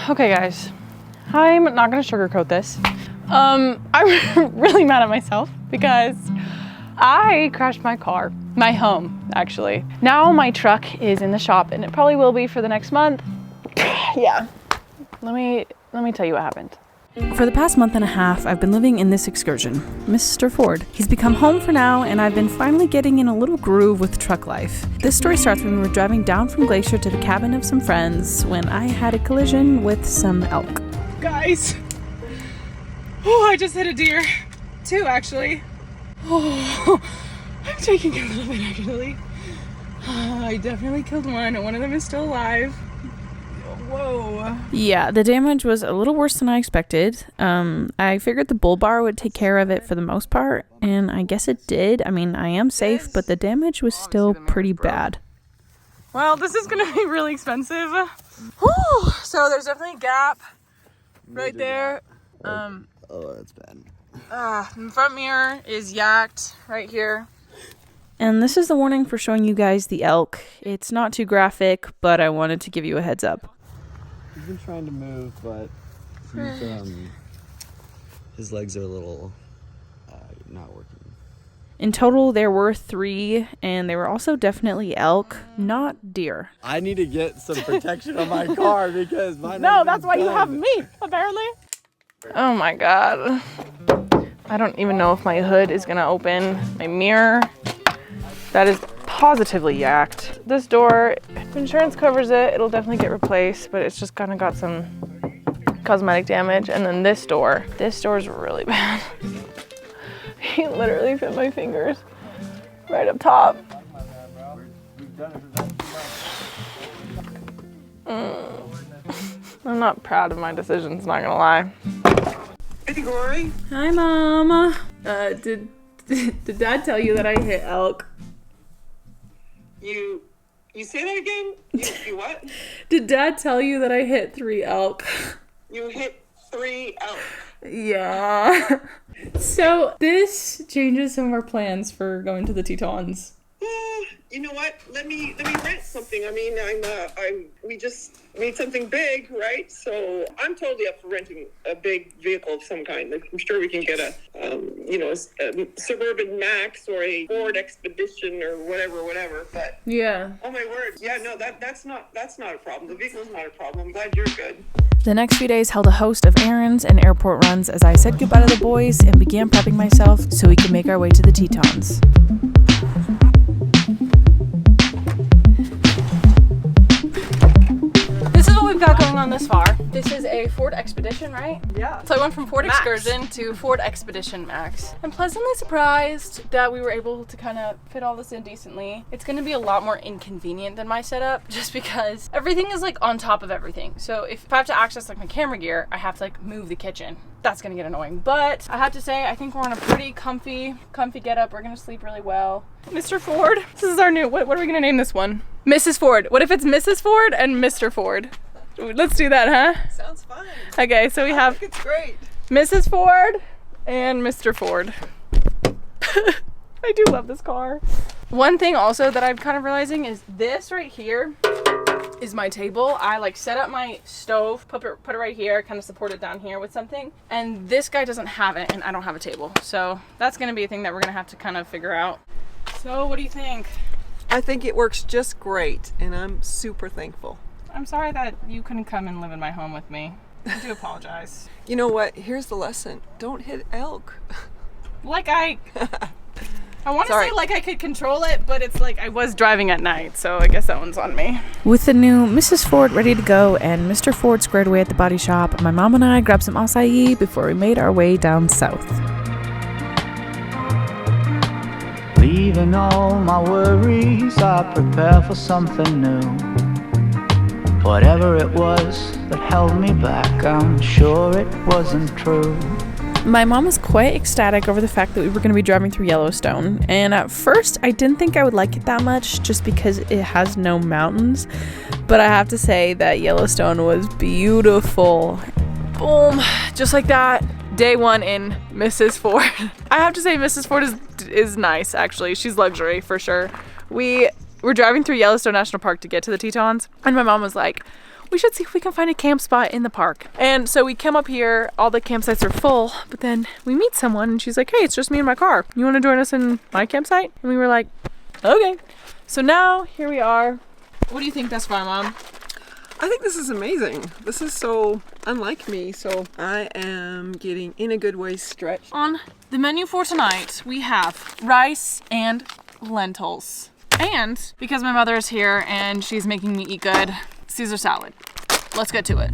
Okay guys, I'm not gonna sugarcoat this. I'm really mad at myself because I crashed my car, my home actually. Now my truck is in the shop and it probably will be for the next month. Yeah, let me tell you what happened. For the past month and a half, I've been living in this excursion, Mr. Ford. He's become home for now, and I've been finally getting in a little groove with truck life. This story starts when we were driving down from Glacier to the cabin of some friends when I had a collision with some elk. Guys, oh, I just hit a deer. 2 actually. Oh, I'm taking a little bit actually. I definitely killed one and one of them is still alive. Whoa. Yeah, the damage was a little worse than I expected. I figured the bull bar would take care of it for the most part, and I guess it did. I mean, I am safe, but the damage was still pretty bad. Well, this is gonna be really expensive. Whew. So there's definitely a gap right there. Oh, that's bad. The front mirror is yacked right here. And this is the warning for showing you guys the elk. It's not too graphic, but I wanted to give you a heads up. He's been trying to move, but his legs are a little not working. In total, there were 3, and they were also definitely elk, not deer. I need to get some protection on my car because mine. No, that's why you have me, apparently. Oh my god. I don't even know if my hood is gonna open. My mirror, that is positively yacked. This door, if insurance covers it, it'll definitely get replaced, but it's just kind of got some cosmetic damage. And then this door is really bad. He literally fit my fingers right up top. I'm not proud of my decisions, not gonna lie. Hey, Glory. Hi, Mom. Did Dad tell you that I hit elk? You say that again? You what? Did Dad tell you that I hit 3 elk? You hit 3 elk. Yeah. So this changes some of our plans for going to the Tetons. You know what? Let me rent something. I mean, we just need something big, right? So I'm totally up for renting a big vehicle of some kind. Like, I'm sure we can get a Suburban Max or a Ford Expedition or whatever. But Yeah. oh my word, yeah, no, that's not a problem. The vehicle's not a problem. I'm glad you're good. The next few days held a host of errands and airport runs as I said goodbye to the boys and began prepping myself so we could make our way to the Tetons. This is what we've got going on this far. This is a Ford Expedition, right? Yeah. So I went from Ford Max. Excursion to Ford Expedition Max. I'm pleasantly surprised that we were able to kind of fit all this in decently. It's going to be a lot more inconvenient than my setup just because everything is like on top of everything. So if I have to access like my camera gear, I have to like move the kitchen. That's going to get annoying. But I have to say, I think we're in a pretty comfy getup. We're going to sleep really well. Mr. Ford, this is our new, what are we going to name this one? Mrs. Ford. What if it's Mrs. Ford and Mr. Ford? Let's do that, huh? Sounds fun. Okay, so we have It's great. Mrs. Ford and Mr. Ford. I do love this car. One thing also that I'm kind of realizing is this right here is my table. I like set up my stove, put it right here, kind of support it down here with something. And this guy doesn't have it and I don't have a table. So that's gonna be a thing that we're gonna have to kind of figure out. So what do you think? I think it works just great, and I'm super thankful. I'm sorry that you couldn't come and live in my home with me. I do apologize. You know what? Here's the lesson. Don't hit elk. Like I want to say like I could control it, but it's like I was driving at night, so I guess that one's on me. With the new Mrs. Ford ready to go and Mr. Ford squared away at the body shop, my mom and I grabbed some acai before we made our way down south. Leaving all my worries, I prepare for something new. Whatever it was that held me back, I'm sure it wasn't true. My mom was quite ecstatic over the fact that we were going to be driving through Yellowstone, and at first I didn't think I would like it that much just because it has no mountains, but I have to say that Yellowstone was beautiful. Boom, just like that. Day 1 in Mrs. Ford. I have to say Mrs. Ford is nice, actually. She's luxury for sure. We were driving through Yellowstone National Park to get to the Tetons, and my mom was like, we should see if we can find a camp spot in the park. And so we come up here, all the campsites are full, but then we meet someone and she's like, hey, it's just me and my car. You want to join us in my campsite? And we were like, okay. So now here we are. What do you think thus far, Mom? I think this is amazing. This is so unlike me, so I am getting in a good way stretched. On the menu for tonight, we have rice and lentils. And because my mother is here and she's making me eat good, Caesar salad. Let's get to it.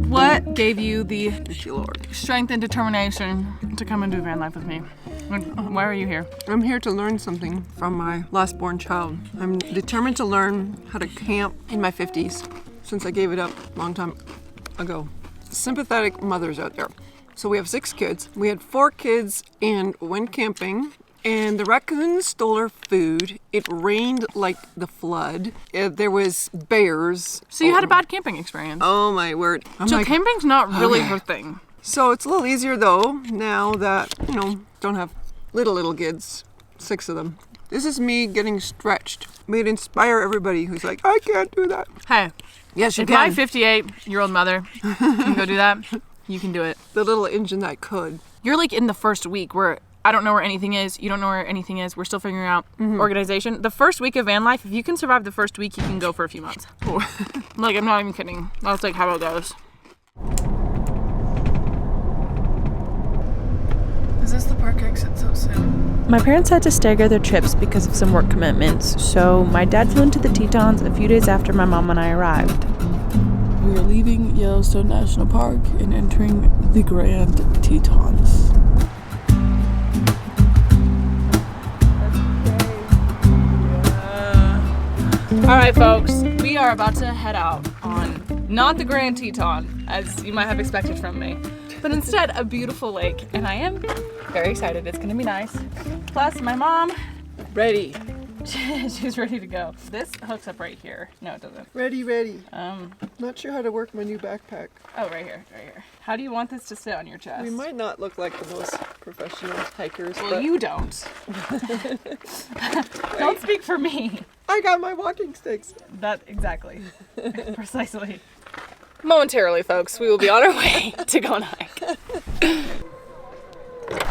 What gave you the strength and determination to come and do van life with me? Why are you here? I'm here to learn something from my last born child. I'm determined to learn how to camp in my 50s since I gave it up a long time ago. Sympathetic mothers out there. So we have 6 kids. We had 4 kids and went camping. And the raccoons stole our food. It rained like the flood. There was bears. So you had a bad camping experience. Oh my word. So camping's not really her thing. So it's a little easier though, now that, don't have little kids, 6 of them. This is me getting stretched. May inspire everybody who's like, I can't do that. Hey. Yes, you if can. my 58-year-old mother can go do that, you can do it. The little engine that could. You're like in the first week where I don't know where anything is. You don't know where anything is. We're still figuring out organization. The first week of van life, if you can survive the first week, you can go for a few months. Like, I'm not even kidding. That's like how it goes. Is this the park exit so soon? My parents had to stagger their trips because of some work commitments, so my dad flew into the Tetons a few days after my mom and I arrived. We are leaving Yellowstone National Park and entering the Grand Tetons. Alright folks, we are about to head out on not the Grand Teton, as you might have expected from me, but instead a beautiful lake, and I am very excited. It's gonna be nice. Plus my mom, ready. She's ready to go. This hooks up right here. No, it doesn't. Ready. Not sure how to work my new backpack. Oh, right here. How do you want this to sit on your chest? We might not look like the most professional hikers. Well, but you don't. Don't speak for me. I got my walking sticks. That, exactly. Precisely. Momentarily, folks, we will be on our way to go on a hike.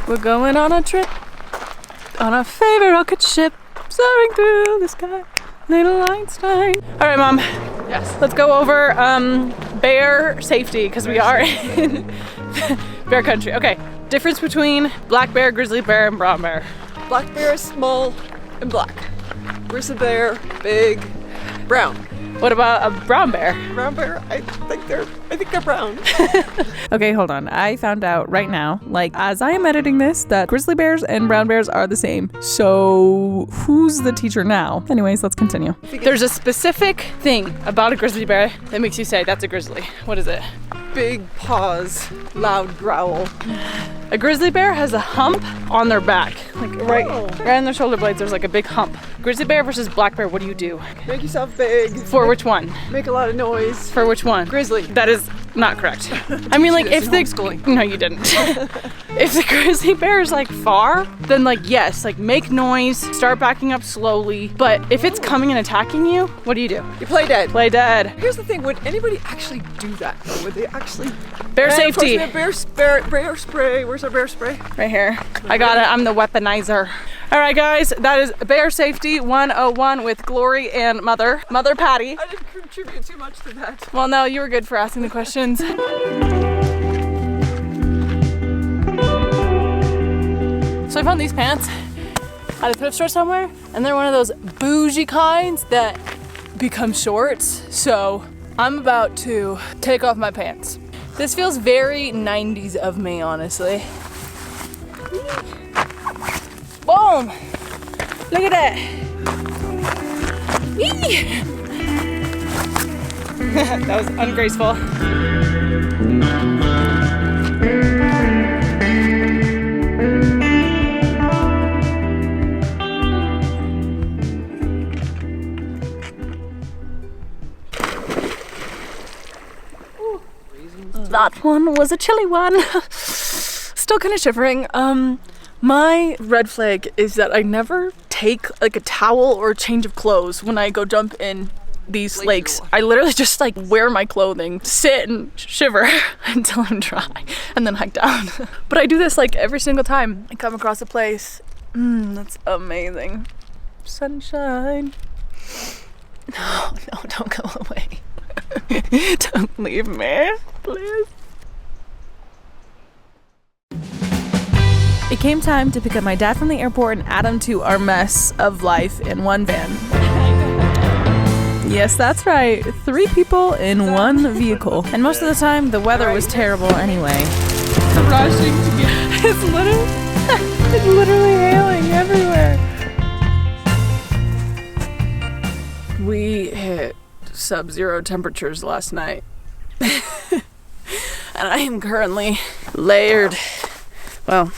We're going on a trip on our favorite rocket ship, soaring through the sky, little Einstein. All right, Mom. Yes. Let's go over bear safety, because we are in bear country. Okay, difference between black bear, grizzly bear, and brown bear. Black bear is small and black. Grizzly bear, big, brown. What about a brown bear? Brown bear, I think they're brown. Okay, hold on. I found out right now, like as I am editing this, that grizzly bears and brown bears are the same. So who's the teacher now? Anyways, let's continue. There's a specific thing about a grizzly bear that makes you say that's a grizzly. What is it? Big paws, loud growl. A grizzly bear has a hump on their back. Like right on their shoulder blades, there's like a big hump. Grizzly bear versus black bear, what do you do? Make yourself big. For which one? Make a lot of noise. For which one? Grizzly. That is not correct. I mean, like if the no, you didn't. If the grizzly bear is like far, then like yes, like make noise, start backing up slowly. But if it's coming and attacking you, what do? You play dead. Play dead. Here's the thing: would anybody actually do that? Though? Would they actually? Bear safety. Bear spray. Where's our bear spray? Right here. I got it. I'm the weaponizer. All right, guys, that is Bear Safety 101 with Glory and Mother Patty. I didn't contribute too much to that. Well, no, you were good for asking the questions. So I found these pants at a thrift store somewhere, and they're one of those bougie kinds that become shorts. So I'm about to take off my pants. This feels very 90s of me, honestly. Boom! Look at that. Yee! That was ungraceful. That one was a chilly one. Still kind of shivering. My red flag is that I never take like a towel or a change of clothes when I go jump in these lakes. I literally just like wear my clothing, sit and shiver until I'm dry, and then hike down. But I do this like every single time I come across a place. That's amazing. Sunshine. No, don't go away. Don't leave me, please. It came time to pick up my dad from the airport and add him to our mess of life in one van. Yes, that's right. 3 people in one vehicle. And most of the time, the weather was terrible anyway. Rushing to get. It's literally hailing everywhere. We hit sub-zero temperatures last night. And I am currently layered. Well,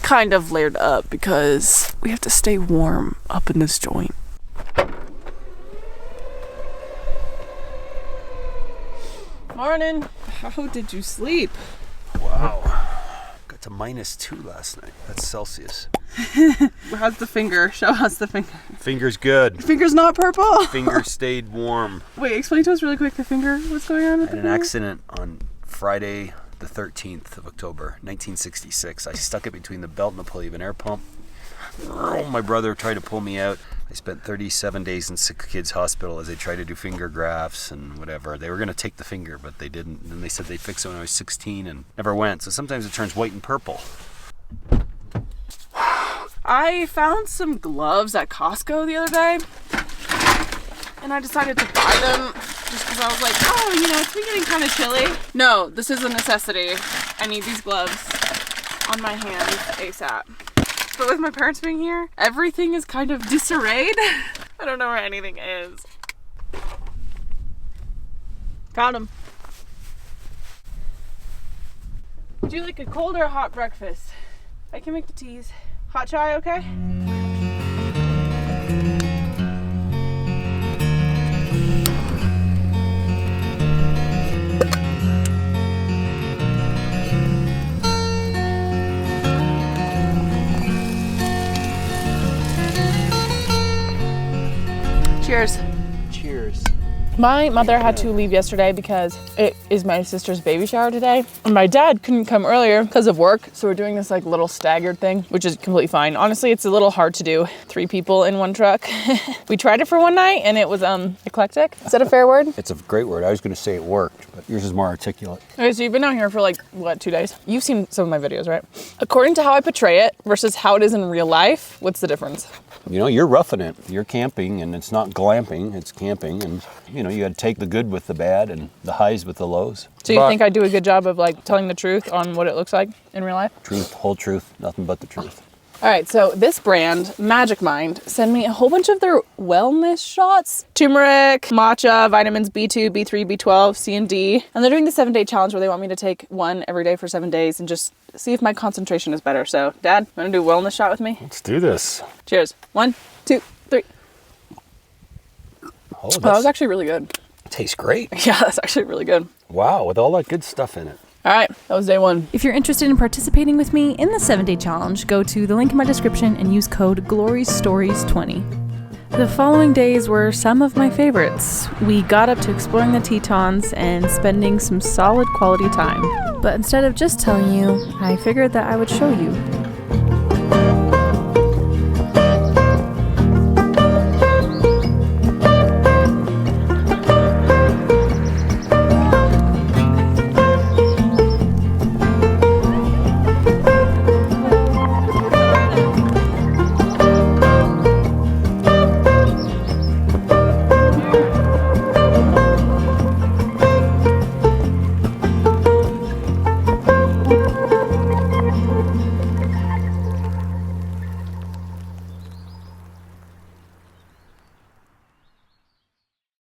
kind of layered up because we have to stay warm up in this joint. Morning. How did you sleep? Wow. Got to -2 last night. That's Celsius. How's the finger? Show us the finger. Finger's good. Finger's not purple. Finger stayed warm. Wait, explain to us really quick the finger. What's going on with I had the an finger? accident on Friday, the 13th of October, 1966. I stuck it between the belt and the pulley of an air pump. My brother tried to pull me out. I spent 37 days in Sick Kids Hospital as they tried to do finger grafts and whatever. They were going to take the finger, but they didn't. And they said they'd fix it when I was 16 and never went. So sometimes it turns white and purple. I found some gloves at Costco the other day, and I decided to buy them just because I was like, oh, you know, it's been getting kind of chilly. No, this is a necessity. I need these gloves on my hands ASAP. But with my parents being here, everything is kind of disarrayed. I don't know where anything is. Found them. Would you like a cold or a hot breakfast? I can make the teas. Hot chai, okay? Cheers. Cheers. My mother had to leave yesterday because it is my sister's baby shower today. And my dad couldn't come earlier because of work. So we're doing this like little staggered thing, which is completely fine. Honestly, it's a little hard to do 3 people in one truck. We tried it for one night and it was eclectic. Is that a fair word? It's a great word. I was going to say it worked, but yours is more articulate. Okay, so you've been out here for like, what, 2 days? You've seen some of my videos, right? According to how I portray it versus how it is in real life, what's the difference? You know, you're roughing it. You're camping, and it's not glamping, it's camping. And, you know, you got to take the good with the bad and the highs with the lows. So you think I do a good job of like telling the truth on what it looks like in real life? Truth, whole truth, nothing but the truth. All right, so this brand, Magic Mind, sent me a whole bunch of their wellness shots. Turmeric, matcha, vitamins B2, B3, B12, C and D. And they're doing the 7-day challenge where they want me to take one every day for 7 days and just see if my concentration is better. So, Dad, want to do a wellness shot with me? Let's do this. Cheers. 1, 2, 3. Oh, That was actually really good. tastes great. Yeah, that's actually really good. Wow, with all that good stuff in it. All right, that was day 1. If you're interested in participating with me in the 7-day challenge, go to the link in my description and use code GLORYSTORIES20. The following days were some of my favorites. We got up to exploring the Tetons and spending some solid quality time. But instead of just telling you, I figured that I would show you.